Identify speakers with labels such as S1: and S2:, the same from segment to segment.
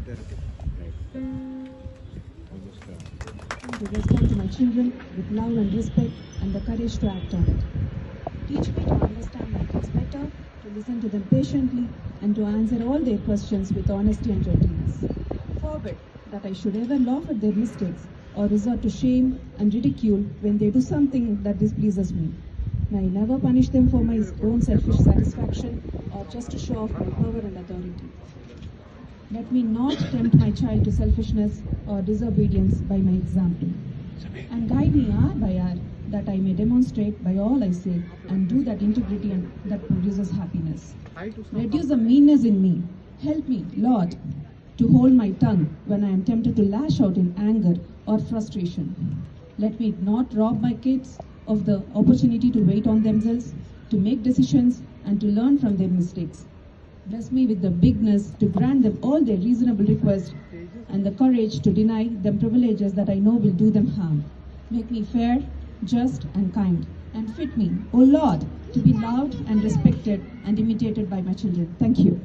S1: To respond to my children with love and respect and the courage to act on it. Teach me to understand my kids better, to listen to them patiently, and to answer all their questions with honesty and gentleness. Forbid that I should ever laugh at their mistakes or resort to shame and ridicule when they do something that displeases me. May I never punish them for my own selfish satisfaction or just to show off my power and authority. Let me not tempt my child to selfishness or disobedience by my example. And guide me hour by hour that I may demonstrate by all I say and do that integrity and that produces happiness. Reduce the meanness in me. Help me, Lord, to hold my tongue when I am tempted to lash out in anger or frustration. Let me not rob my kids of the opportunity to wait on themselves, to make decisions, and to learn from their mistakes. Bless me with the bigness to grant them all their reasonable requests and the courage to deny them privileges that I know will do them harm. Make me fair, just, and kind, and fit me, O Lord, to be loved and respected and imitated by my children. Thank you.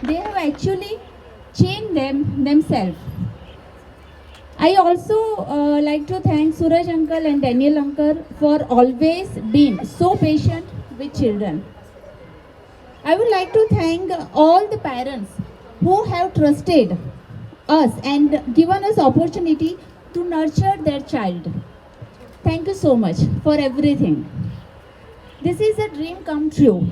S2: They have actually changed themselves. I also like to thank Suraj uncle and Daniel uncle for always being so patient with children. I would like to thank all the parents who have trusted us and given us opportunity to nurture their child. Thank you so much for everything. This is a dream come true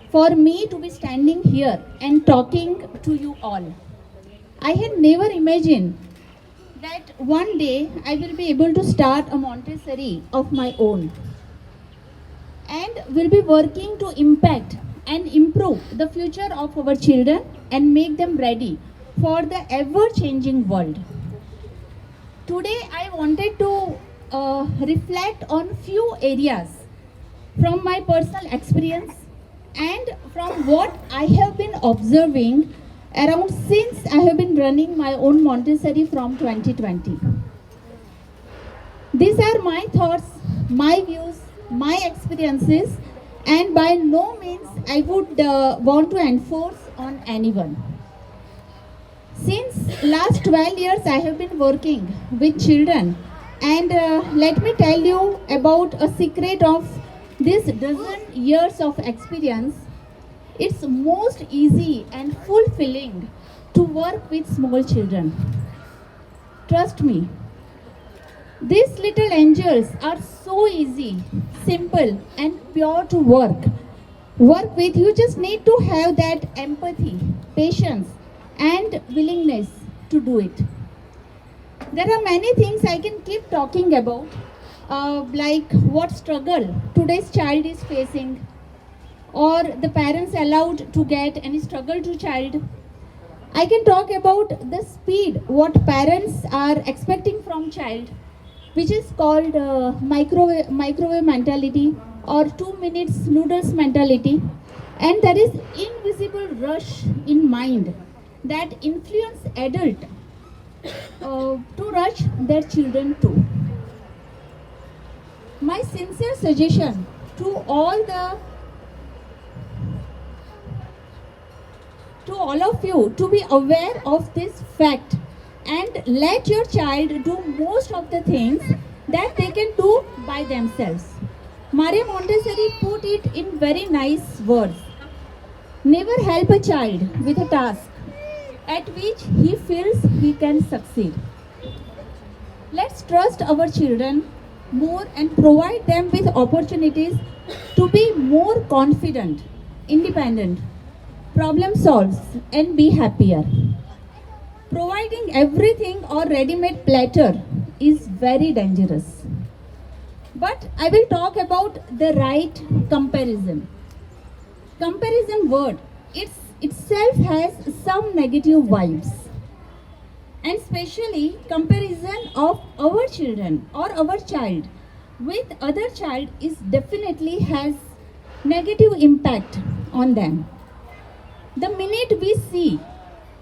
S2: for me to be standing here and talking to you all. I had never imagined that one day I will be able to start a Montessori of my own and will be working to impact and improve the future of our children and make them ready for the ever-changing world. Today I wanted to reflect on few areas from my personal experience and from what I have been observing around since I have been running my own Montessori from 2020. These are my thoughts, my views, my experiences, and by no means I would want to enforce on anyone. Since last 12 years I have been working with children, and let me tell you about a secret of this dozen years of experience. It's most easy and fulfilling to work with small children. Trust me, these little angels are so easy, simple and pure to work with. You just need to have that empathy, patience and willingness to do it. There are many things I can keep talking about, like what struggle today's child is facing, or the parents allowed to get any struggle to child. I can talk about the speed what parents are expecting from child, which is called microwave mentality or 2 minutes noodles mentality, and there is invisible rush in mind that influence adult to rush their children too. My sincere suggestion to all of you to be aware of this fact and let your child do most of the things that they can do by themselves. Maria Montessori put it in very nice words. Never help a child with a task at which he feels he can succeed. Let's trust our children more and provide them with opportunities to be more confident, independent, problem solves and be happier. Providing everything or ready-made platter is very dangerous. But I will talk about the right comparison. Comparison word itself has some negative vibes, and especially comparison of our children or our child with other child is definitely has negative impact on them. The minute we see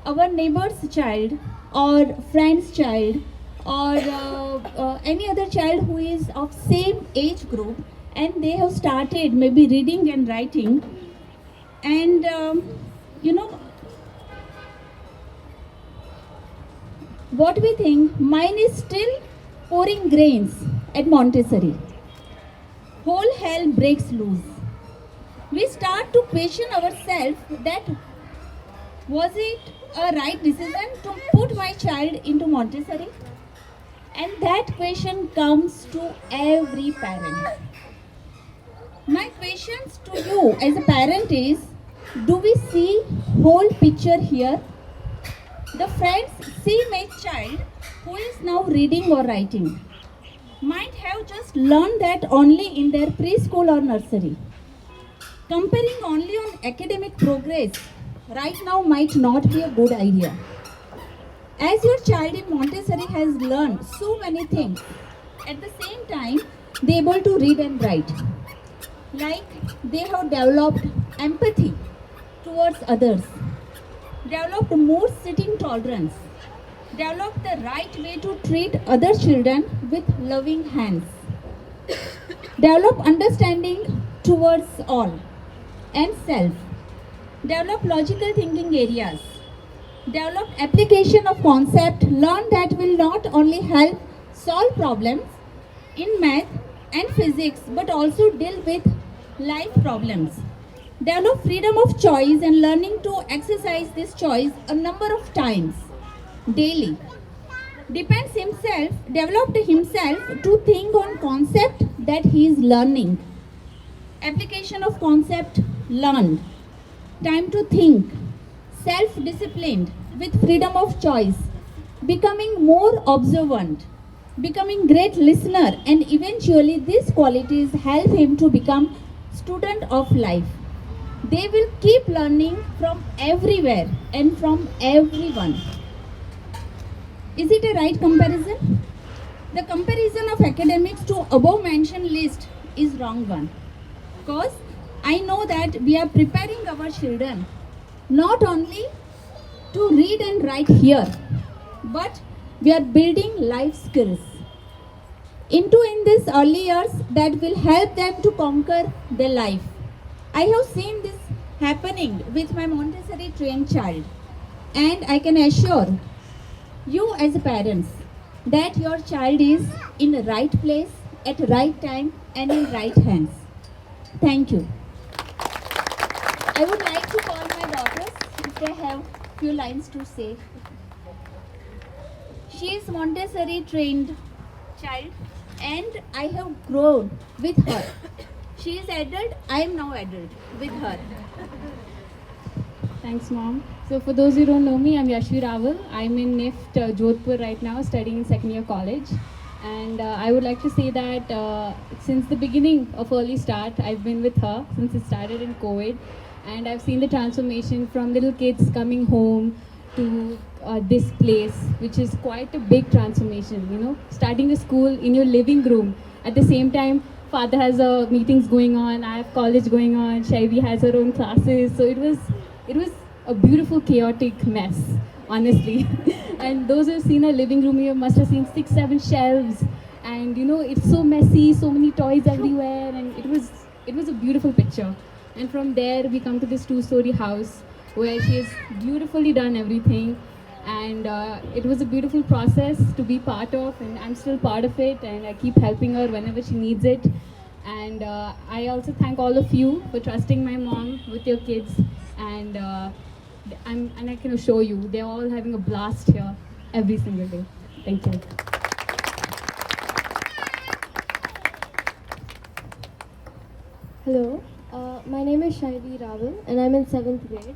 S2: our neighbor's child or friend's child or any other child who is of same age group and they have started maybe reading and writing, And you know what we think, mine is still pouring grains at Montessori. Whole hell breaks loose. We start to question ourselves that was it a right decision to put my child into Montessori? And that question comes to every parent. My questions to you as a parent is, do we see whole picture here? The friends see my child who is now reading or writing might have just learned that only in their preschool or nursery. Comparing only on academic progress right now might not be a good idea. As your child in Montessori has learned so many things, at the same time, they are able to read and write. Like they have developed empathy towards others, developed more sitting tolerance, developed the right way to treat other children with loving hands, develop understanding towards all and self, develop logical thinking areas, develop application of concept, learn that will not only help solve problems in math and physics but also deal with life problems. Develop freedom of choice and learning to exercise this choice a number of times daily. Depends himself, developed himself to think on concept that he is learning. Application of concept learned. Time to think. Self-disciplined with freedom of choice. Becoming more observant. Becoming great listener, and eventually these qualities help him to become student of life. They will keep learning from everywhere and from everyone. Is it a right comparison? The comparison of academics to above mentioned list is wrong one. Because I know that we are preparing our children not only to read and write here, but we are building life skills in this early years that will help them to conquer their life. I have seen this happening with my Montessori trained child, and I can assure you as parents that your child is in the right place at the right time and in right hands. Thank you. I would like to call my daughters if they have few lines to say. She is Montessori trained child and I have grown with her. She is adult, I am now adult with her.
S3: Thanks, Mom. So for those who don't know me, I'm Yashvi Raval. I'm in NIFT Jodhpur right now, studying in second year college. And I would like to say that since the beginning of EarlyStart, I've been with her since it started in COVID. And I've seen the transformation from little kids coming home to this place, which is quite a big transformation, you know, starting a school in your living room. At the same time, father has meetings going on, I have college going on, Shaivi has her own classes. So it was a beautiful, chaotic mess, honestly. And those who've seen our living room here must have seen 6-7 shelves. And you know, it's so messy, so many toys everywhere, and it was a beautiful picture. And from there, we come to this 2-story house where she has beautifully done everything. And it was a beautiful process to be part of, and I'm still part of it, and I keep helping her whenever she needs it. And I also thank all of you for trusting my mom with your kids. And I can assure you, they're all having a blast here every single day. Thank you.
S4: Hello, my name is Shaivi Raval and I'm in 7th grade.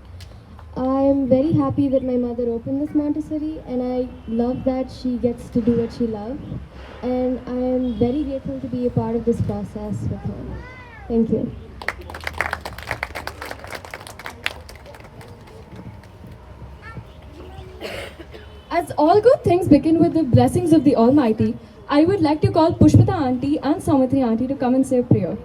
S4: I am very happy that my mother opened this Montessori and I love that she gets to do what she loves. And I am very grateful to be a part of this process with her. Thank you.
S5: As all good things begin with the blessings of the Almighty, I would like to call Pushpita Auntie and Saumitri Auntie to come and say a prayer.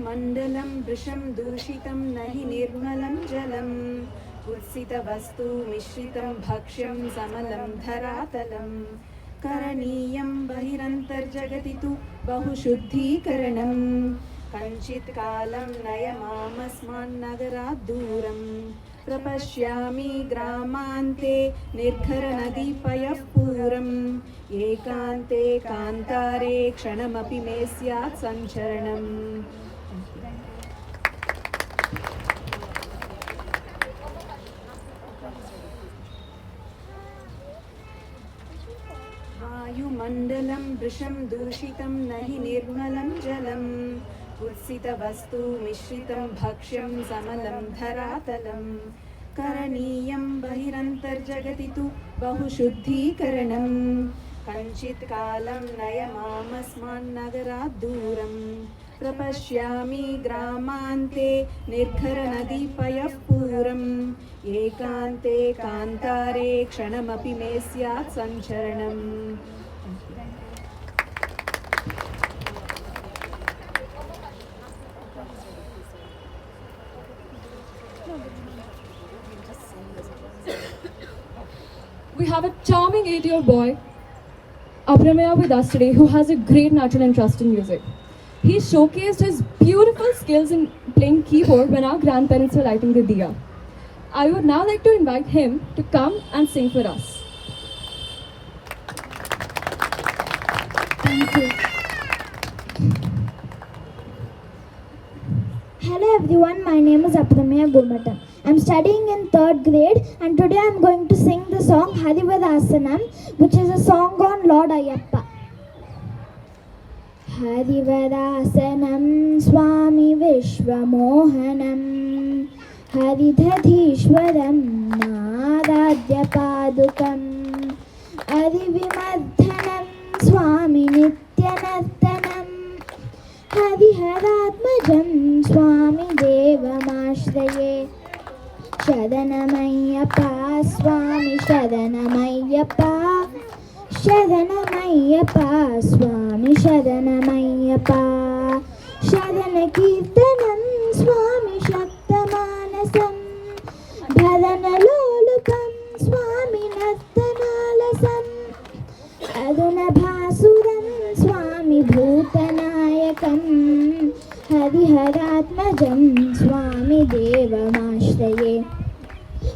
S1: वायुमण्डलं वृषं दूषितं न हि निर्मलं जलम् उत्सितवस्तु मिश्रितं भक्ष्यं समलं धरातलं करणीयं बहिरन्तर्जगति तु बहुशुद्धीकरणं कञ्चित् कालं नयमामस्मान्नगरात् दूरं प्रपश्यामि ग्रामान्ते निर्घरनदीपयः पूरम् एकान्ते कान्तारे क्षणमपि मे स्यात् सञ्चरणम् वायुमण्डलं वृषं दूषितं न हि निर्मलं जलम् उत्सितवस्तु मिश्रितं भक्ष्यं समलं धरातलं करणीयं बहिरन्तर्जगति तु बहुशुद्धीकरणं कञ्चित् कालं नयमामस्मान्नगरात् दूरं प्रपश्यामि ग्रामान्ते निर्घरनदीपयः पूरम् एकान्ते कान्तारे क्षणमपि मे स्यात् सञ्चरणम्
S5: We have a charming 8-year-old boy, Abramaya, with us today, who has a great natural interest in music. He showcased his beautiful skills in playing keyboard when our grandparents were lighting the diya. I would now like to invite him to come and sing for us.
S6: Thank you. Hello everyone, my name is Apramaya Gomatam. I'm studying in 3rd grade and today I'm going to sing the song Harivadasanam, which is a song on Lord Ayyappa. Harivadasanam Swami Vishwamohanam Haridhadishwaram Nadadya Padukam Arivimardhanam Swami Nityanartanam Hariharatmajam Swami Devamashraye Sharanamayyappa Swami Sharanamayyappa Sharanamayyappa Swami Sharanamayyappa Sharanakirtanam Swami Shaktamanasam Bharanalolupam Swami Nartanalasam Adunabhasuram Swami Bhutanayakam Hariharatmajam Swami Devamashraye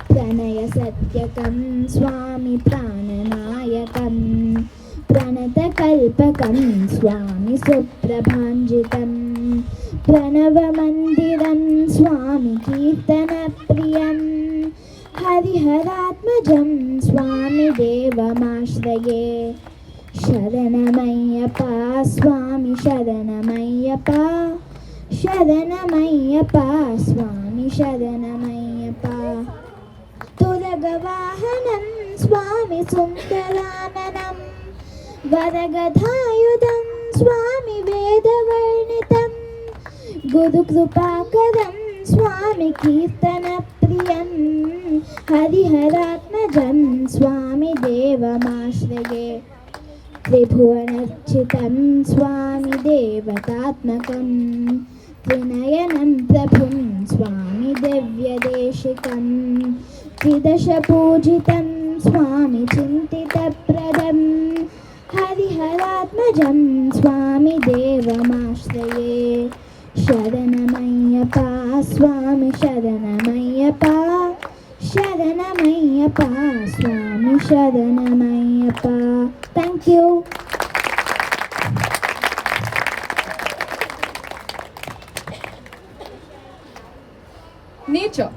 S6: Pranaya Satyakam Swami Prananayakam Pranatakalpakam Swami Suprabhanjitam Pranavamandiram Swami Kirtanapriyam Hariharatmajam Swami Devamashraye Sharanamayyappa Swami Sharanamayyappa Sharanamayyappa Swami Sharanamayyappa Turagavahanam Swami Sundarananam Varagadhayudam Swami Vedavarnitam Guru Krupakaram Swami Kirtanapriyam Hariharatmajam Swami Devamashraye Tribhuvanarchitam Swami Devatatmakam Trinayanam Prabhum Swami Devyadeshikam Tridasha Pujitam Swami Chintitapradam Hariharatmajam Swami Devamashraye Sharanamayyappa Swami Sharanamayyappa Sharanamayyappa Swami Sharanamayyappa. Thank you.
S5: Nature.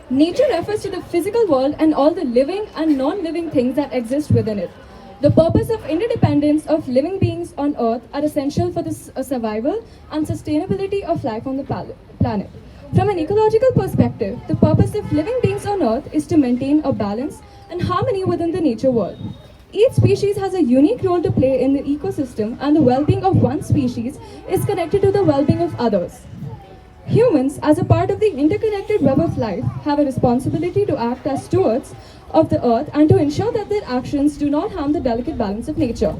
S5: Nature refers to the physical world and all the living and non-living things that exist within it. The purpose of interdependence of living beings on Earth are essential for the survival and sustainability of life on the planet. From an ecological perspective, the purpose of living beings on Earth is to maintain a balance and harmony within the nature world. Each species has a unique role to play in the ecosystem, and the well-being of one species is connected to the well-being of others. Humans, as a part of the interconnected web of life, have a responsibility to act as stewards of the earth and to ensure that their actions do not harm the delicate balance of nature.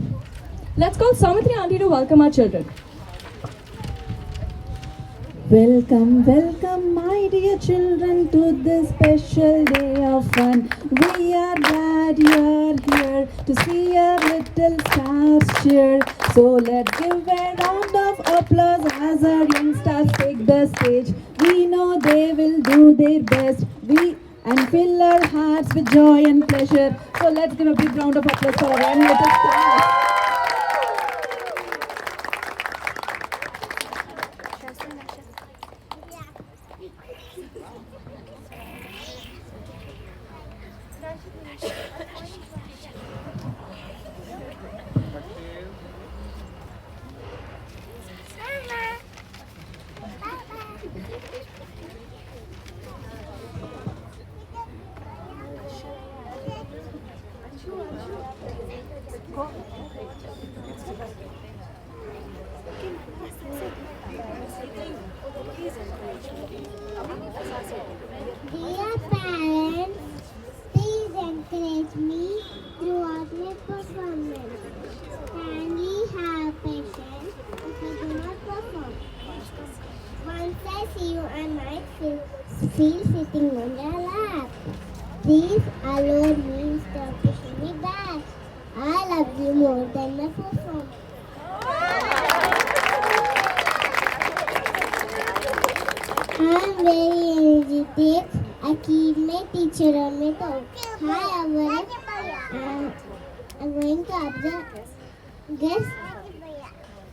S5: Let's call Saumitri Auntie to welcome our children.
S1: Welcome, welcome, my dear children, to this special day of fun. We are glad you're here to see your little stars cheer. So let's give a round of applause as our young stars take the stage. We know they will do their best. And fill our hearts with joy and pleasure. So let's give a big round of applause for our young little stars.
S6: Dear parents, please encourage me throughout my performance. Kindly have patience if I do not perform. Once I see you, I might feel sitting on your lap. Please allow me instead of pushing me back. I love you more than my performance. I'm very energetic. I keep my teacher on my toe. Hi, Oorja. I'm going to observe. Guess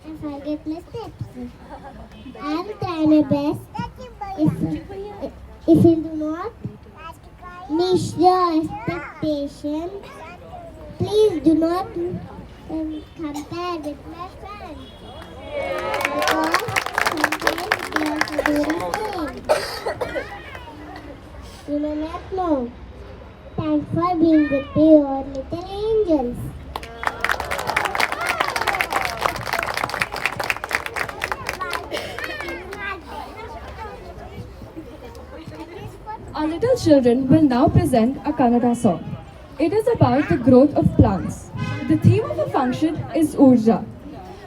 S6: if I get my steps. I'll try my best. If you do not meet your expectations, please do not compare with my friends. Because sometimes they also do the same. You may not know. Thanks for being with me, your little angels.
S5: Our little children will now present a Kannada song. It is about the growth of plants. The theme of the function is Oorja,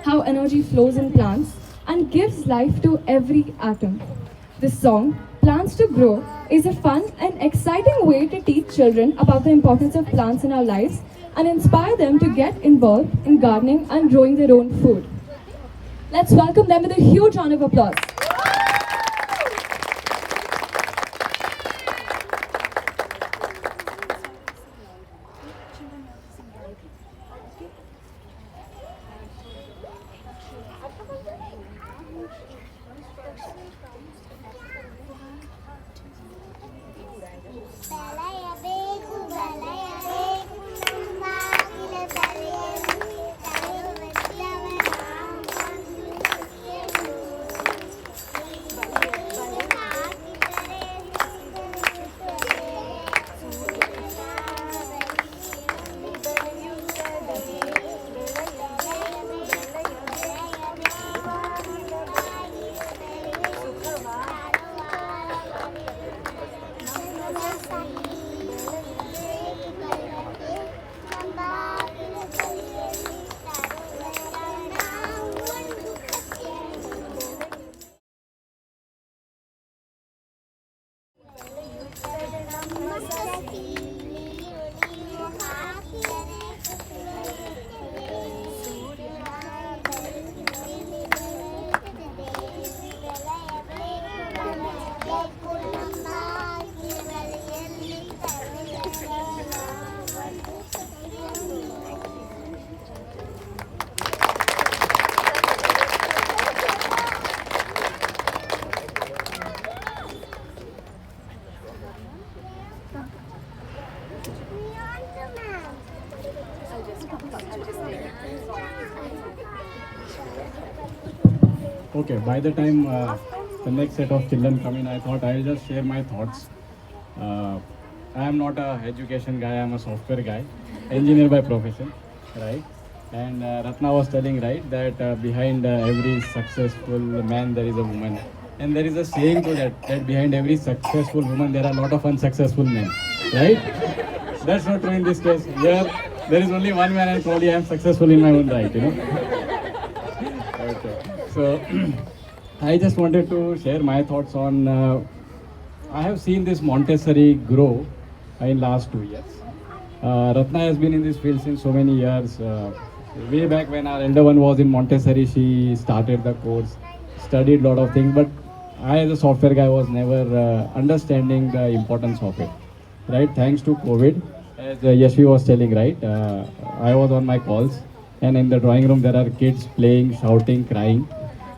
S5: how energy flows in plants and gives life to every atom. This song, Plants to Grow, is a fun and exciting way to teach children about the importance of plants in our lives and inspire them to get involved in gardening and growing their own food. Let's welcome them with a huge round of applause.
S7: Okay, by the time the next set of children come in, I thought I'll just share my thoughts. I am not a education guy, I am a software guy, engineer by profession, right? And Ratna was telling, right, that behind every successful man there is a woman. And there is a saying to that behind every successful woman there are a lot of unsuccessful men, right? That's not true in this case. Here, there is only one man and probably I am successful in my own right, you know. Okay. So, I just wanted to share my thoughts on. I have seen this Montessori grow in last 2 years. Ratna has been in this field since so many years. Way back when our elder one was in Montessori, she started the course, studied a lot of things. But I, as a software guy, was never understanding the importance of it. Right? Thanks to COVID, as Yashvi was telling, right? I was on my calls, and in the drawing room there are kids playing, shouting, crying,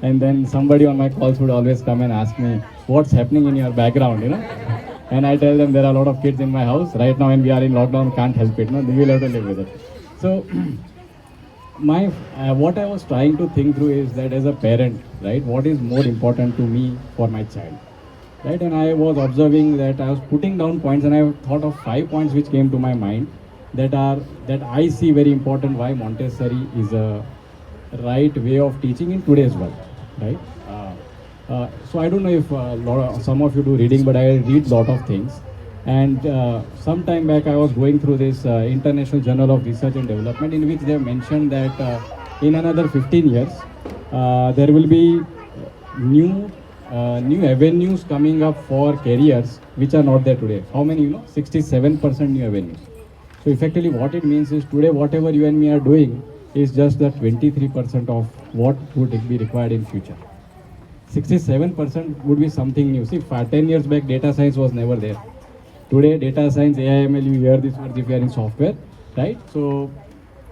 S7: and then somebody on my calls would always come and ask me, "What's happening in your background?" And I tell them there are a lot of kids in my house right now, and we are in lockdown, can't help it. We will have to live with it. So, my what I was trying to think through is that as a parent, right, what is more important to me for my child, right? And I was observing that I was putting down points, and I thought of 5 points which came to my mind that I see very important why Montessori is a right way of teaching in today's world, right? So I don't know if some of you do reading, but I read lot of things. And some time back, I was going through this International Journal of Research and Development, in which they mentioned that in another 15 years, there will be new avenues coming up for careers which are not there today. How many? 67% new avenues. So effectively, what it means is today, whatever you and me are doing is just the 23% of what would be required in future. 67% would be something new. See, 10 years back, data science was never there. Today, data science, AI, ML, you hear this word if you are in software, right? So,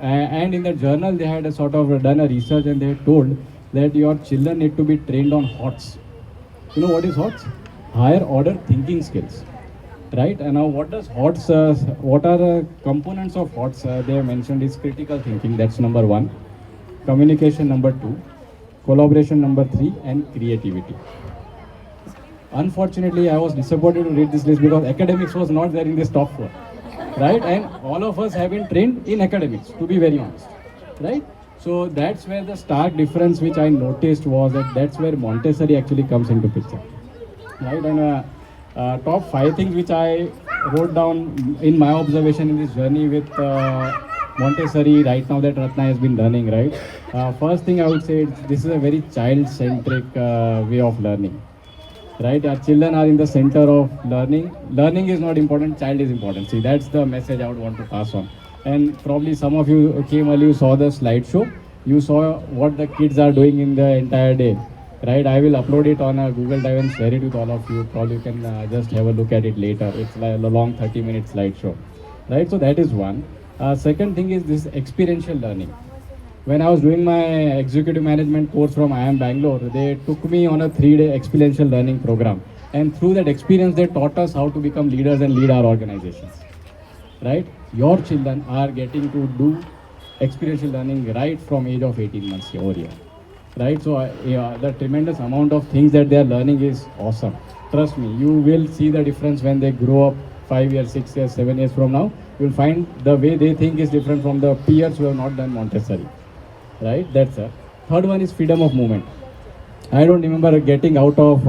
S7: and in the journal, they had a sort of done a research, and they had told that your children need to be trained on HOTS. You know what is HOTS? Higher order thinking skills, right? And now, what does HOTS? What are the components of HOTS? They have mentioned is critical thinking. That's number 1. Communication, number 2. Collaboration, number 3, and creativity. Unfortunately, I was disappointed to read this list because academics was not there in this top 4, right? And all of us have been trained in academics, to be very honest, right? So that's where the stark difference which I noticed was that that's where Montessori actually comes into picture, right? And top 5 things which I wrote down in my observation in this journey with Montessori right now that Ratna has been learning, right? First thing I would say, this is a very child-centric way of learning, right? Our children are in the center of learning. Learning is not important, child is important. See, that's the message I would want to pass on. And probably some of you came early, you saw the slideshow. You saw what the kids are doing in the entire day, right? I will upload it on a Google Drive and share it with all of you. Probably you can just have a look at it later. It's like a long 30-minute slideshow, right? So that is one. Second thing is this experiential learning. When I was doing my executive management course from Bangalore, they took me on a 3-day experiential learning program. And through that experience, they taught us how to become leaders and lead our organizations, right? Your children are getting to do experiential learning right from age of 18 months over here, right? So the tremendous amount of things that they are learning is awesome. Trust me, you will see the difference when they grow up 5 years, 6 years, 7 years from now. You will find the way they think is different from the peers who have not done Montessori, right? That's a third one is freedom of movement. I don't remember getting out of,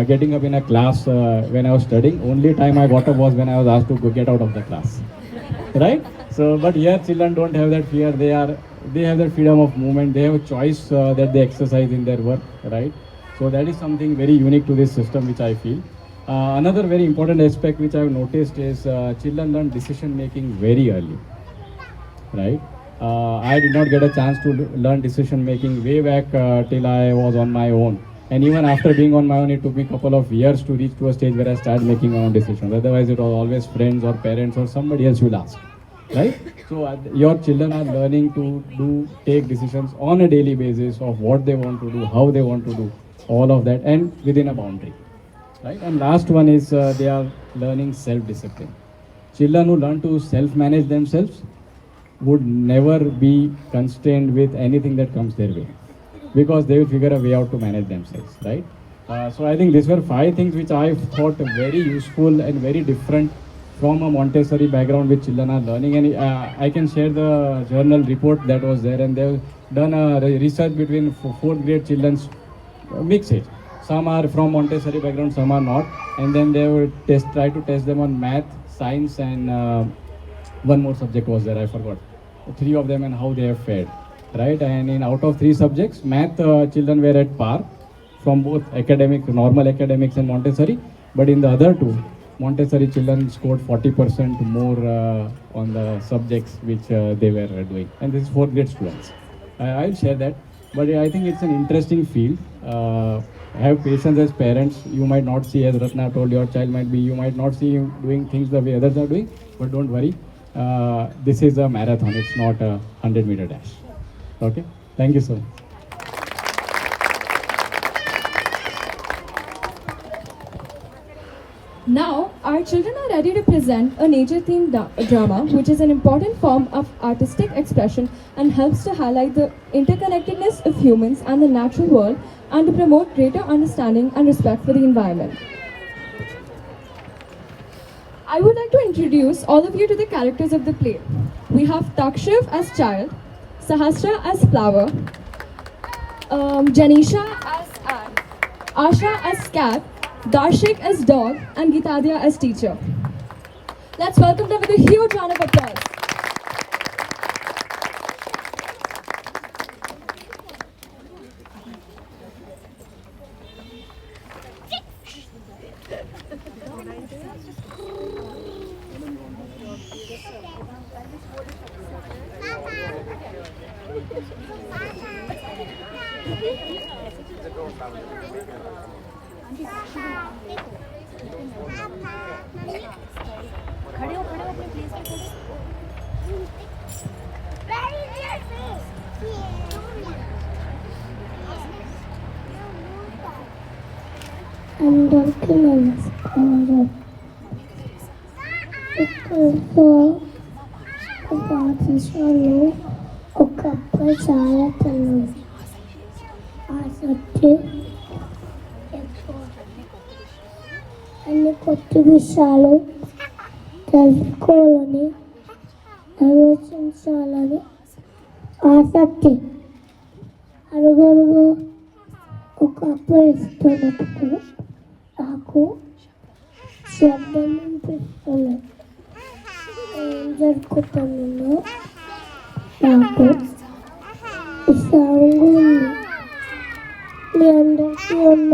S7: getting up in a class when I was studying. Only time I got up was when I was asked to go get out of the class, right? So, but here children don't have that fear. They have that freedom of movement. They have a choice that they exercise in their work, right? So that is something very unique to this system, which I feel. Another very important aspect which I have noticed is children learn decision making very early, right? I did not get a chance to learn decision making way back till I was on my own. And even after being on my own, it took me a couple of years to reach to a stage where I started making my own decisions. Otherwise, it was always friends or parents or somebody else will ask, right? So your children are learning to take decisions on a daily basis of what they want to do, how they want to do, all of that, and within a boundary, right? And last one is they are learning self-discipline. Children who learn to self-manage themselves would never be constrained with anything that comes their way, because they will figure a way out to manage themselves, right? So I think these were 5 things which I thought very useful and very different from a Montessori background which children are learning. And I can share the journal report that was there, and they've done a research between 4th grade children's mixed age. Some are from Montessori background, some are not, and then they would try to test them on math, science, and one more subject was there, I forgot. 3 of them and how they have fared, right? And in out of 3 subjects, math children were at par, from both academic, normal academics and Montessori. But in the other two, Montessori children scored 40% more on the subjects which they were doing. And this is for grade students. I'll share that. But I think it's an interesting field. Have patience as parents. You might not see, as Ratna told, your child might be, you might not see him doing things the way others are doing, but don't worry. This is a marathon, it's not a 100-meter dash. Okay? Thank you so much.
S5: Now, our children are ready to present a nature-themed drama, which is an important form of artistic expression and helps to highlight the interconnectedness of humans and the natural world and to promote greater understanding and respect for the environment. I would like to introduce all of you to the characters of the play. We have Takshiv as child, Sahasra as flower, Janisha as ant, Asha as cat, Darshik as dog, and Gitadia as teacher. Let's welcome them with a huge round of applause.
S6: I'm documents for పాఠశాలలో ఒకప్పుడు చాలా తెలియదు ఆసక్తి ఎక్కువ అన్ని కొత్త విషయాలు తెలుసుకోవాలని ఆలోచించాలని ఆసక్తి అడుగడుగు ఒకప్పుడు ఇస్తున్నప్పుడు నాకు శబ్దం వినిపిస్తుంది ఏం జరుగుతుందో నాకు ఇష్టంగా ఉంది మీ అందరికీ ఉన్న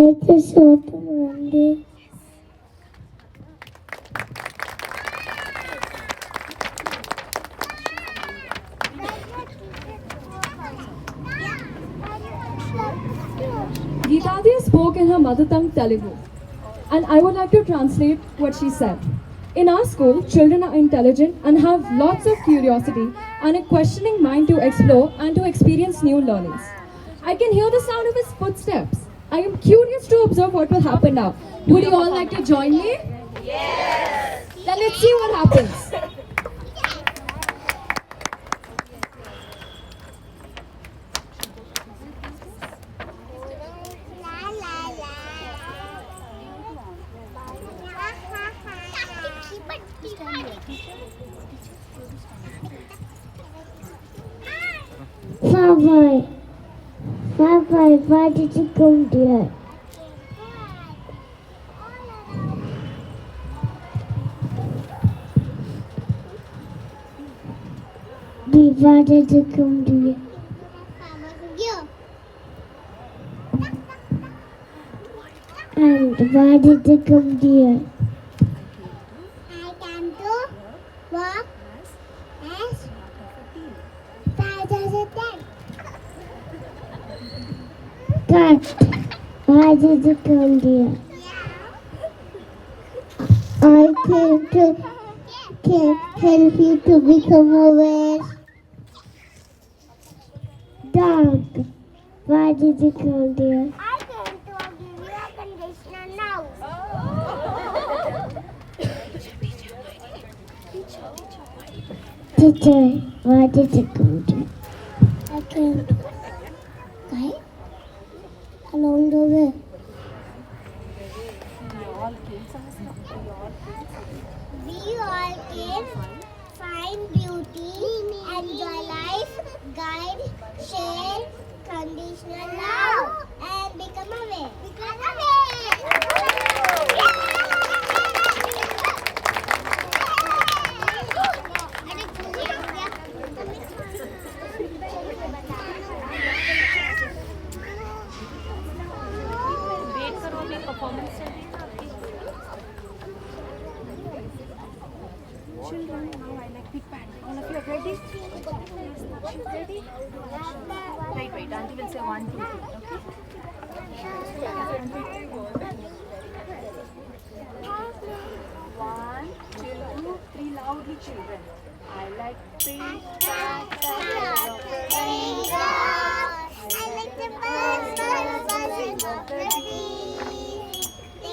S6: అయితే చూద్దాం రండి
S5: Gitadia spoke in her mother tongue Telugu, and I would like to translate what she said. In our school, children are intelligent and have lots of curiosity and a questioning mind to explore and to experience new learnings. I can hear the sound of his footsteps. I am curious to observe what will happen now. Would you all like to join me? Yes! Then let's see what happens.
S6: Bye, why did you come here? Why did you come here? And why did you come here? I came to walk as fast as I can. Cat, why did you come here? I came to help you to become aware. Dog, why did you come here? I came to give you a conditioner now. Teacher, why did you come here? I came to guide along the way. We all came, find beauty, enjoy life, guide, share, conditional love, and become aware.
S8: Ready? Ready? Wait, Auntie will say 1, 2, 3. Okay? 1, 2, 3, loudly, children. I like pink,
S6: I like the birds buzzing of the bee.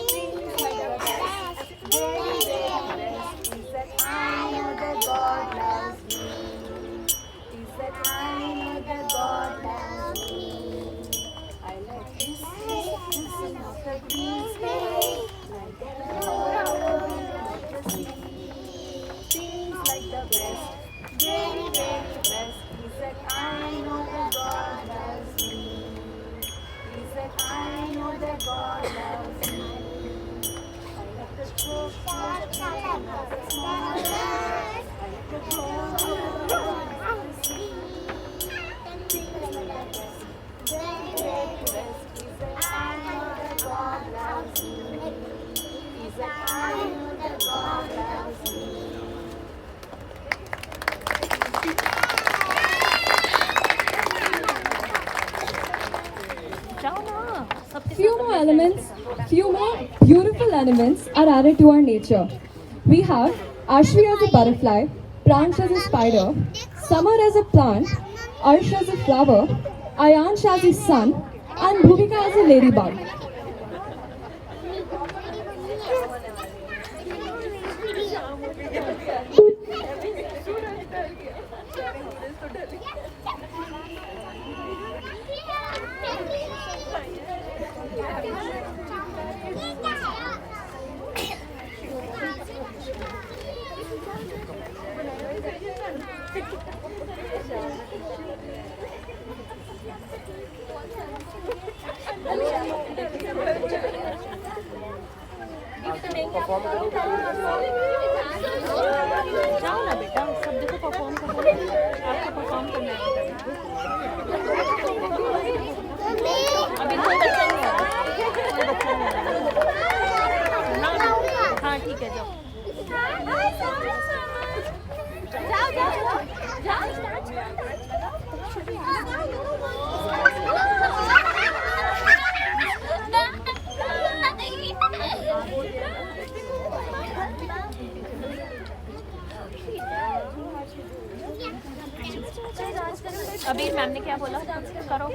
S6: Things like the best, very, very best. Is that I know that God loves me. Is that I know that God loves me. I like this of the green space. Like the sea. Things like the best, very, very best. Is that I know that God loves me. Is that I know that God loves me. I like the stroke of the small birds. I like the drone of the sea. Things like the best, very, very best. Is that I know that God loves me. Is that I know that God loves me.
S5: Few more beautiful elements are added to our nature. We have Ashvi as a butterfly, Pransh as a spider, Summer as a plant, Arsh as a flower, Ayansh as a sun, and Bhumika as a ladybug.
S8: जाओ ना बेटा, सब देखो perform करो, आपको perform करना है। अभी कोई बच्चा नहीं आ रहा, कोई बच्चा नहीं आ रहा। हाँ ठीक है, जाओ जाओ जाओ जाओ। अभी मैम ने क्या बोला, करो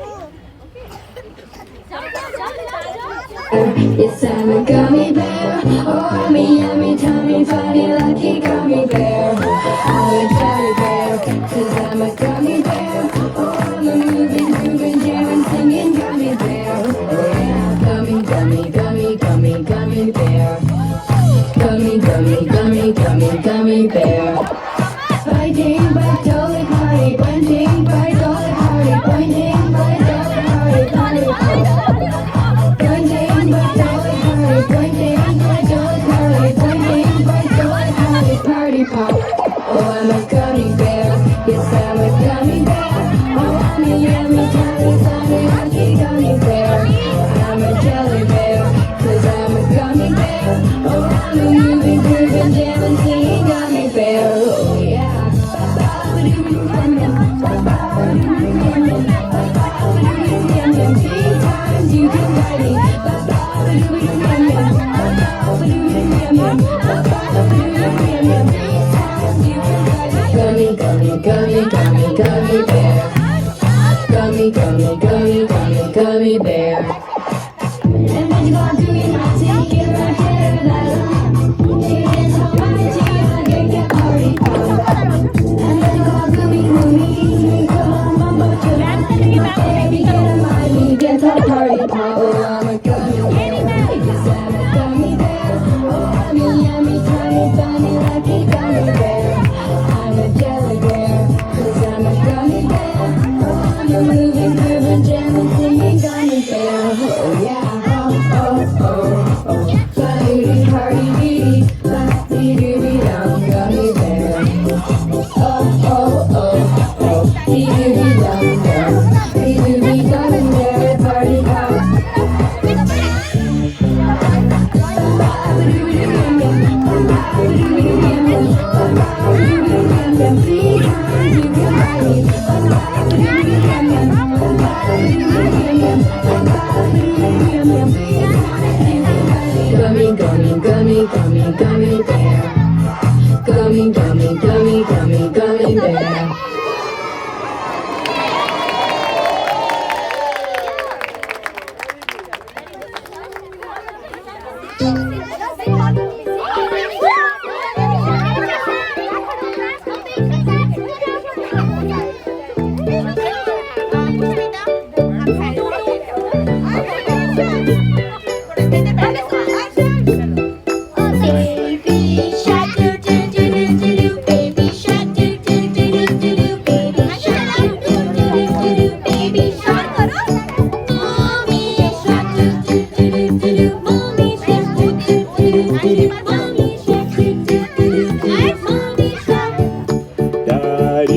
S9: Yes, I'm a gummy bear. Oh, yummy, yummy, tummy, funny, lucky gummy bear. I'm a jelly bear, 'cause I'm a gummy bear. Oh, I'm a moving, jamming, singing gummy bear. Oh, yeah, gummy, gummy, gummy, gummy, gummy bear. Gummy, gummy, gummy, gummy, gummy bear. Biting, bite, dolly, party, bunting, bite, dolly, party, pointing, bite, dolly, party, party, party. Pointing, bite, dolly, party, pointing, bite, dolly, party, pointing, bite, dolly, party, party, pop. Oh, I'm a gummy bear. Yes, I'm a gummy bear. Oh, I'm a yummy, tummy, funny, lucky gummy bear. I'm a jelly bear, 'cause I'm a gummy bear. Oh, I'm a moving, grooving, jamming, singing gummy bear. Oh, yeah. You can ride me. Gummy, gummy, gummy, gummy, gummy bear. Gummy, gummy, gummy, gummy, gummy bear. And what you gonna do? You gonna take it right there, it's all right, you gonna get that party pop. And what you gonna do? Me, come on, mama, baby, get a money, get a party pop. Oh, I'm a gummy bear. Yes, I'm a gummy bear. Oh, I'm a yummy, tiny, funny, lucky gummy bear. I'm a jelly bear, 'cause I'm a gummy bear. Oh, I'm a moving, grooving, jamming, singing gummy bear. Oh, yeah, oh, oh, oh.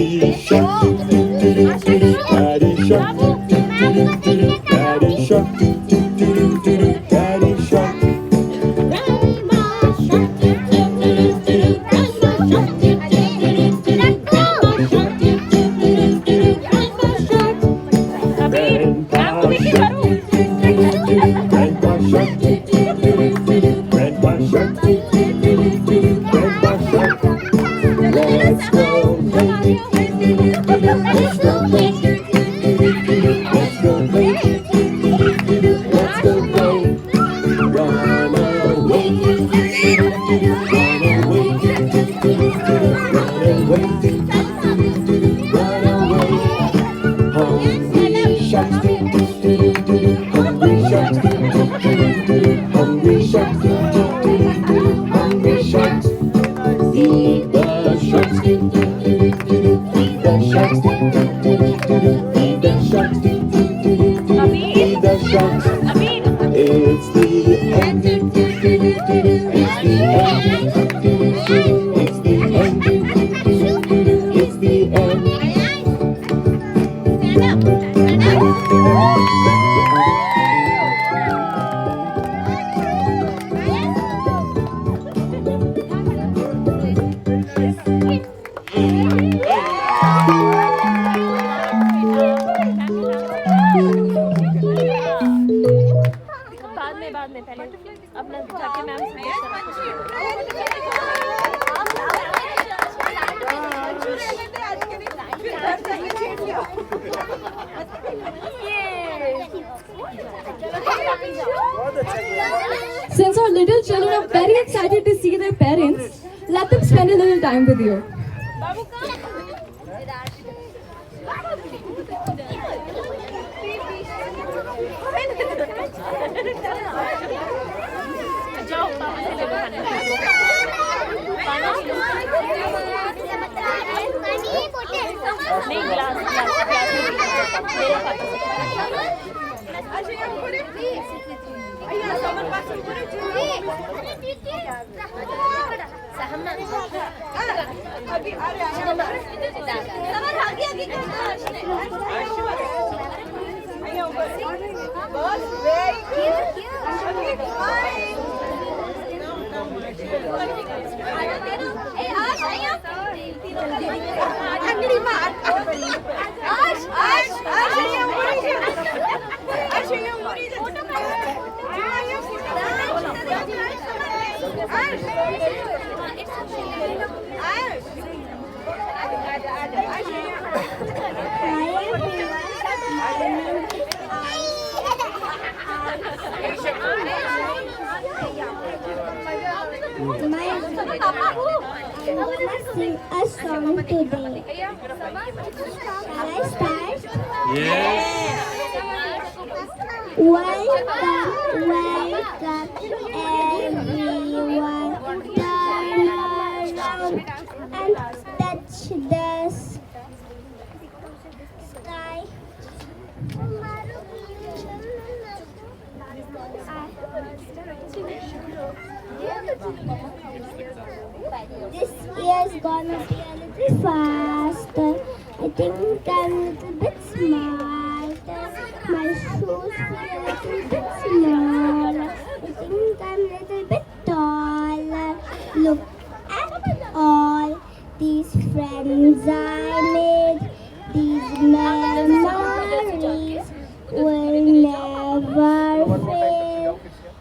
S9: Daddy shark, do do do do do do. Daddy shark, do do do do do do. Daddy shark, do do do do do. Daddy shark. Grandma shark, do do do do do. Grandma shark, do do do do do. Grandma shark, do do do do do. Grandma shark. Grandpa shark, do do do do do. Grandpa shark, do do do do do. Grandpa shark, do do do do do. Grandpa shark. Let's go play. Let's go play. Let's go play. Let's go play. Run away. Run away. Run away. Hungry sharks. Hungry sharks. Hungry sharks. Hungry sharks. Feed the sharks. Feed the sharks. Feed the sharks. Feed the sharks. It's the end. It's the end. It's the end. It's the end.
S8: बाद में पहले अपना जाके ma'am से
S5: Since our little children are very excited to see their parents, let them spend a little time with you.
S8: नहीं glass
S6: Sing a song today. Shall I start?
S7: Yes.
S6: Welcome, welcome everyone. Turn around and touch the sky. This year's gonna be a little faster. I think I'm a little bit smarter. My shoes feel a little bit smaller. I think I'm a little bit taller. Look at all these friends I made. These memories will never fail.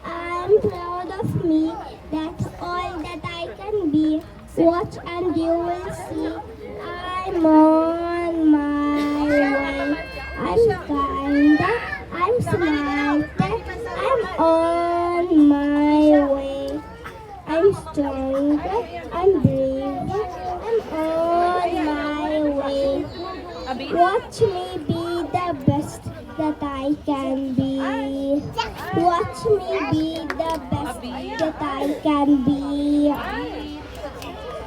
S6: I'm proud of me. That's all that I can be. Watch and you will see. I'm on my way. I'm kinder. I'm smarter. I'm on my way. I'm stronger. I'm braver. I'm on my way. Watch me be the best that I can be. Watch me be the best that I can be.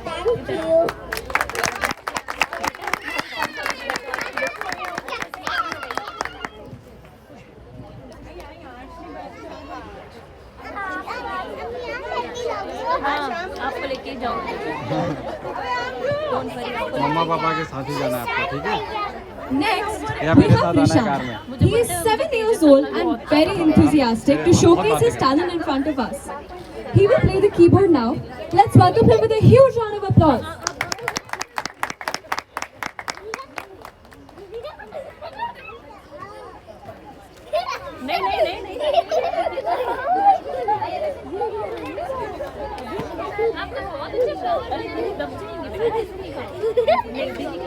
S6: Thank you.
S8: हाँ आपको लेके जाऊँ
S7: मम्मा पापा के साथ ही जाना है आपको, ठीक है?
S5: Next,
S7: या
S5: we
S7: मेरे
S5: have
S7: साथ आना है कार में?
S5: Rishan. He is 7 years old and very enthusiastic to showcase his talent in front of us. He will play the keyboard now. Let's welcome him with a huge round of applause.
S8: नहीं नहीं नहीं नहीं आपका बहुत अच्छा दब जाएंगे बेटा, ऐसे नहीं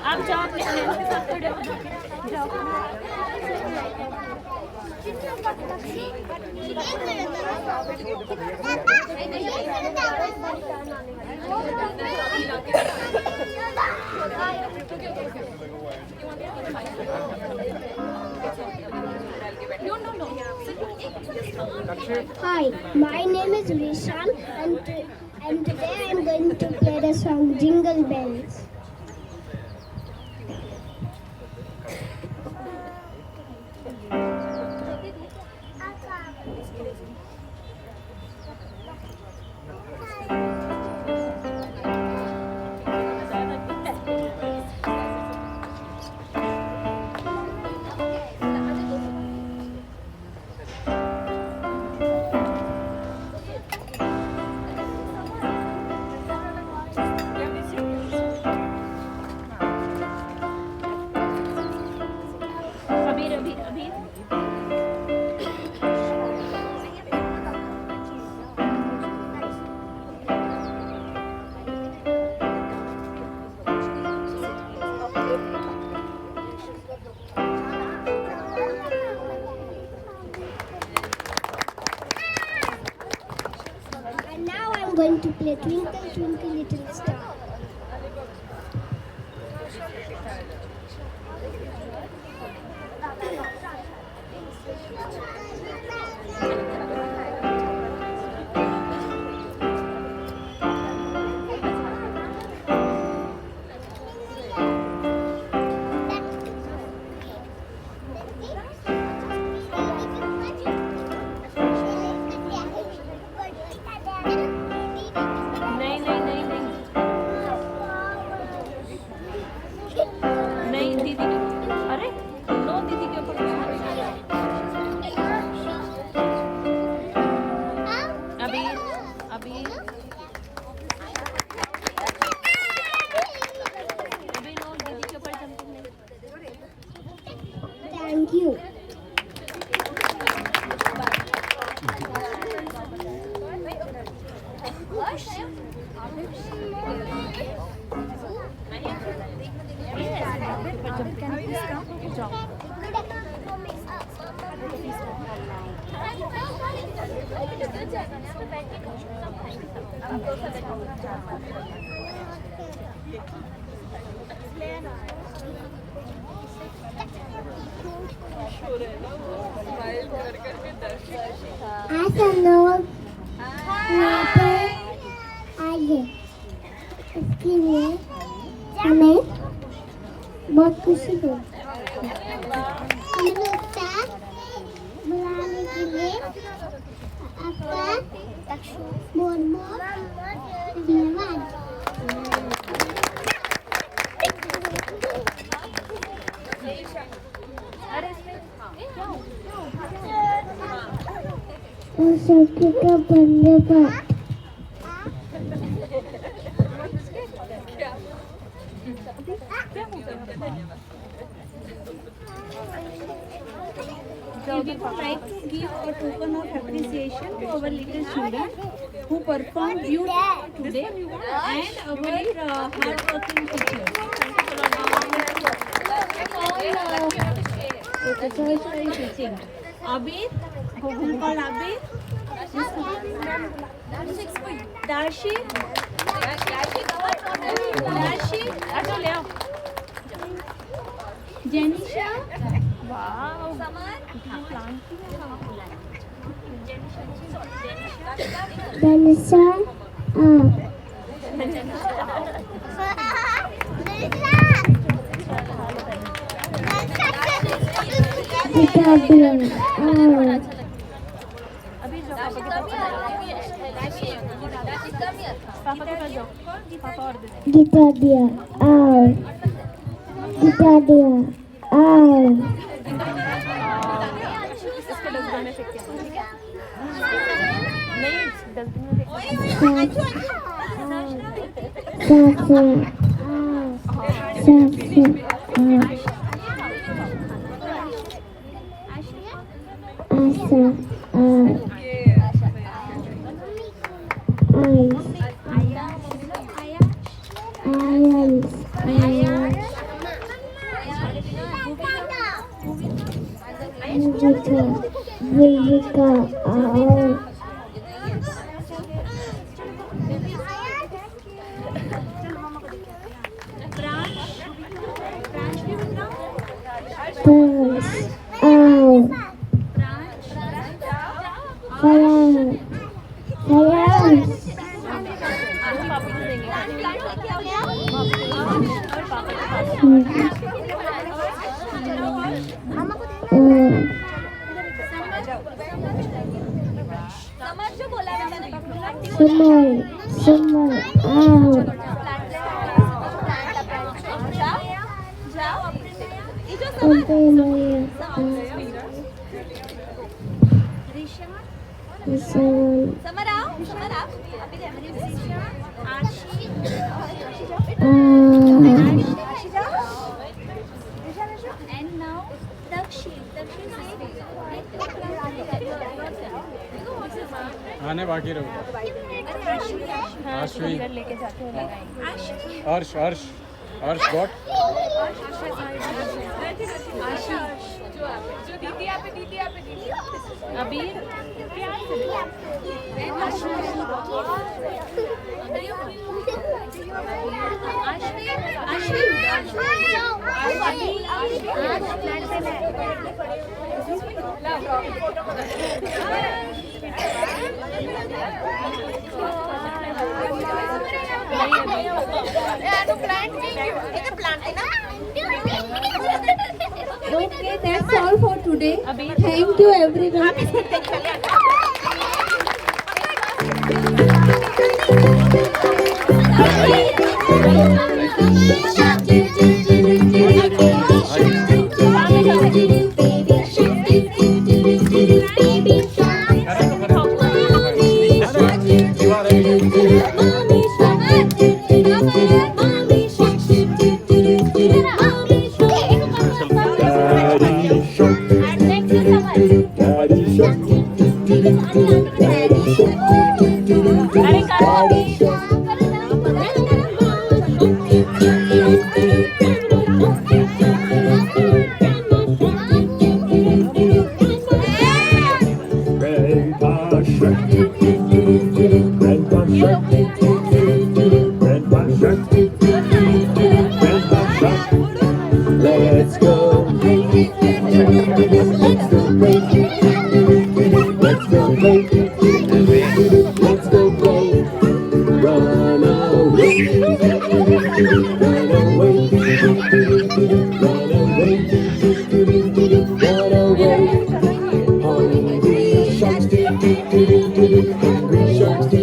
S8: आप जाओ अपने फ्रेंड्स के साथ खड़े हो जाओ।
S6: Hi, my name is Rishan and today I am going to play the song Jingle Bells. And now I'm going to play Twinkle Twinkle Little Star.
S8: नहीं नहीं नहीं नहीं नहीं दीदी के, अरे नो दीदी के ऊपर अभी अभी अभी नो दीदी के ऊपर जंपिंग नहीं।
S6: Thank you. I don't know. आइए इसके लिए हमें बहुत खुशी हुई। हम लोग साथ बुलाने के लिए आपका बहुत बहुत धन्यवाद। और सबके का धन्यवाद।
S2: We would like to give a token of appreciation to our little children who performed beautifully today and our hard-working teachers. All teaching. Abir, who called Abir? Darshi. Janisha.
S8: Wow
S6: Vanessa. Guitar dear.
S8: अभी जो पापा के पापा के पास जाओ पापा और दे दे
S6: Guitar dear. Guitar dear.
S8: इसको डस्टबिन में फेंक के आना, ठीक है? नहीं डस्टबिन में फेंक के
S7: आने बाकी रहो आश्वी
S8: लेके जाते हो लगाएंगे
S7: अर्श अर्श अर्श गॉट
S8: अभी
S2: Okay, that's all for today. Thank you everyone.
S9: Let's go. Let's go play. Let's go play. Run away. Run away. Run away. Run away. Hungry sharks. Hungry sharks.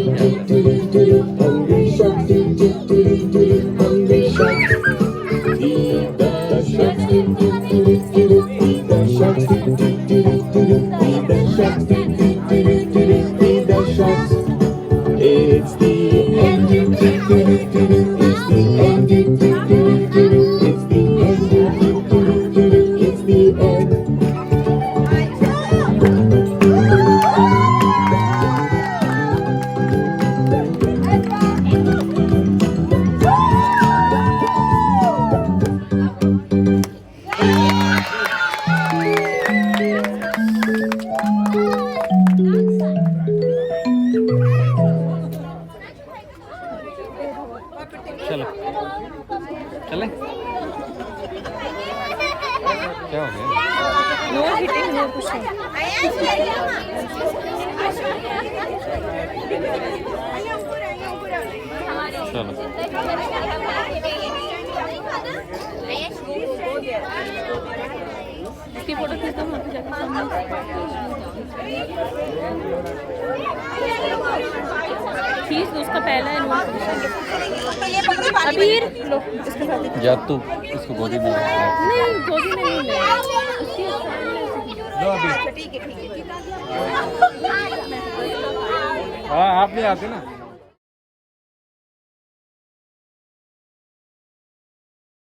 S9: Hungry sharks. Hungry sharks. Eat the sharks. Eat the sharks. Eat the sharks. Eat the sharks. It's the end. It's the end. It's the end. It's the end.
S7: चलो चले क्या हो गया
S8: no hitting no pushing
S7: चलो
S8: इसकी photo खींचता हूँ वहाँ पे जाके सामने। खींच दो, उसका पहला एनुअल फंक्शन। अबीर लो इसके साथ।
S10: जा तू इसको गोदी में
S8: नहीं, गोदी में नहीं ले, उसकी
S10: लो अभी। हाँ आप नहीं आते ना।